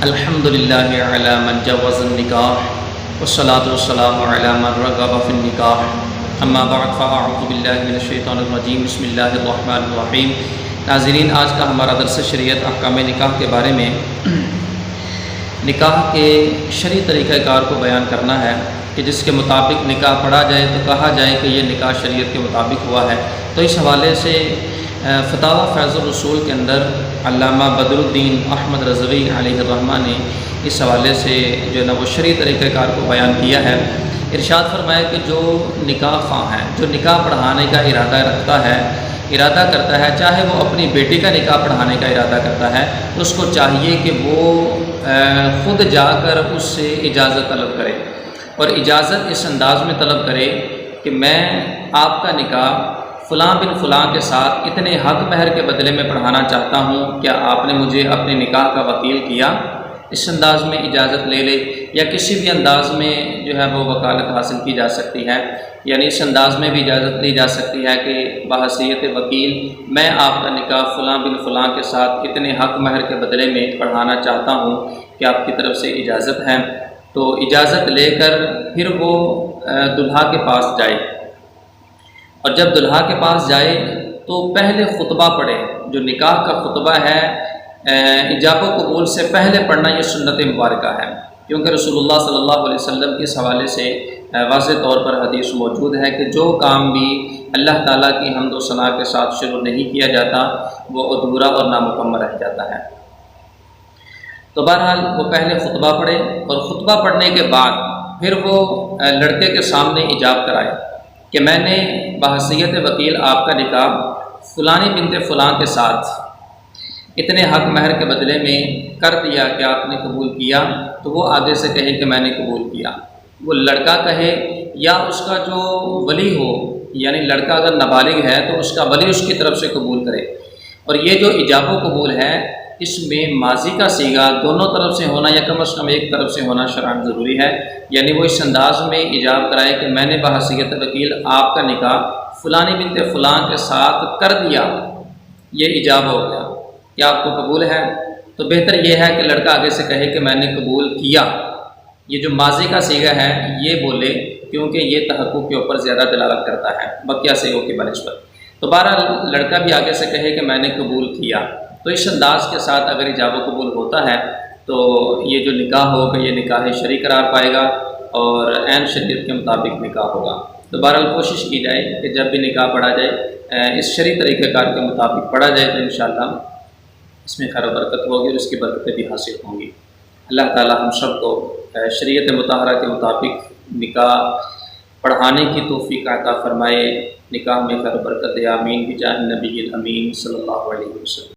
الحمدللہ علی من جوز النکاح والصلاة والسلام علی من رغب فی النکاح اما بعد فاعوذ باللہ من الشیطان الرجیم بسم اللہ الرحمن الرحیم۔ ناظرین، آج کا ہمارا درس شریعت احکام نکاح کے بارے میں نکاح کے شرعی طریقہ کار کو بیان کرنا ہے کہ جس کے مطابق نکاح پڑھا جائے تو کہا جائے کہ یہ نکاح شریعت کے مطابق ہوا ہے۔ تو اس حوالے سے فتاوی فیض الرسول کے اندر علامہ بدر الدین احمد رضوی علیہ الرحمہ نے اس حوالے سے جو ہے نا وہ شرعی طریقہ کار کو بیان کیا ہے۔ ارشاد فرمایا کہ جو نکاح خواہ ہے، جو نکاح پڑھانے کا ارادہ کرتا ہے، چاہے وہ اپنی بیٹی کا نکاح پڑھانے کا ارادہ کرتا ہے تو اس کو چاہیے کہ وہ خود جا کر اس سے اجازت طلب کرے، اور اجازت اس انداز میں طلب کرے کہ میں آپ کا نکاح فلاں بن فلاں کے ساتھ اتنے حق مہر کے بدلے میں پڑھانا چاہتا ہوں، کیا آپ نے مجھے اپنے نکاح کا وکیل کیا؟ اس انداز میں اجازت لے لے، یا کسی بھی انداز میں جو ہے وہ وکالت حاصل کی جا سکتی ہے، یعنی اس انداز میں بھی اجازت لی جا سکتی ہے کہ بحیثیت وکیل میں آپ کا نکاح فلاں بن فلاں کے ساتھ اتنے حق مہر کے بدلے میں پڑھانا چاہتا ہوں، کہ آپ کی طرف سے اجازت ہے۔ تو اجازت لے کر پھر وہ دلہا کے پاس جائے، اور جب دلہا کے پاس جائے تو پہلے خطبہ پڑھے۔ جو نکاح کا خطبہ ہے ایجاب و قبول سے پہلے پڑھنا یہ سنت مبارکہ ہے، کیونکہ رسول اللہ صلی اللہ علیہ وسلم کے اس حوالے سے واضح طور پر حدیث موجود ہے کہ جو کام بھی اللہ تعالیٰ کی حمد و ثنا کے ساتھ شروع نہیں کیا جاتا وہ ادھورا اور نامکمل رہ جاتا ہے۔ تو بہرحال وہ پہلے خطبہ پڑھے، اور خطبہ پڑھنے کے بعد پھر وہ لڑکے کے سامنے ایجاب کرائے کہ میں نے بحیثیت وکیل آپ کا نکاح فلانی بنت فلاں کے ساتھ اتنے حق مہر کے بدلے میں کر دیا، کہ آپ نے قبول کیا؟ تو وہ آگے سے کہے کہ میں نے قبول کیا، وہ لڑکا کہے یا اس کا جو ولی ہو، یعنی لڑکا اگر نابالغ ہے تو اس کا ولی اس کی طرف سے قبول کرے۔ اور یہ جو ایجاب و قبول ہے اس میں ماضی کا صیغہ دونوں طرف سے ہونا یا کم از کم ایک طرف سے ہونا شرعاً ضروری ہے، یعنی وہ اس انداز میں ایجاب کرائے کہ میں نے بحیثیت وکیل آپ کا نکاح فلانی بنت فلاں کے ساتھ کر دیا، یہ ایجاب ہو گیا، کیا آپ کو قبول ہے؟ تو بہتر یہ ہے کہ لڑکا آگے سے کہے کہ میں نے قبول کیا۔ یہ جو ماضی کا صیغہ ہے یہ بولے، کیونکہ یہ تحقق کے اوپر زیادہ دلالت کرتا ہے بقیہ صیغوں کی بنسبت۔ تو بہرحال لڑکا بھی آگے سے کہے کہ میں نے قبول کیا، تو اس انداز کے ساتھ اگر ایجاب و قبول ہوتا ہے تو یہ جو نکاح ہوگا یہ نکاح شرعی قرار پائے گا اور عین شریعت کے مطابق نکاح ہوگا۔ تو بہرحال کوشش کی جائے کہ جب بھی نکاح پڑھا جائے اس شرعی طریقہ کار کے مطابق پڑھا جائے تو انشاءاللہ اس میں خیر و برکت ہوگی اور اس کی برکتیں بھی حاصل ہوں گی۔ اللہ تعالی ہم سب کو شریعت مطہرہ کے مطابق نکاح پڑھانے کی توفیق عطا فرمائے، نکاح میں خیر و برکت دے، آمین بجاہ نبی الامین صلی اللہ علیہ وسلم۔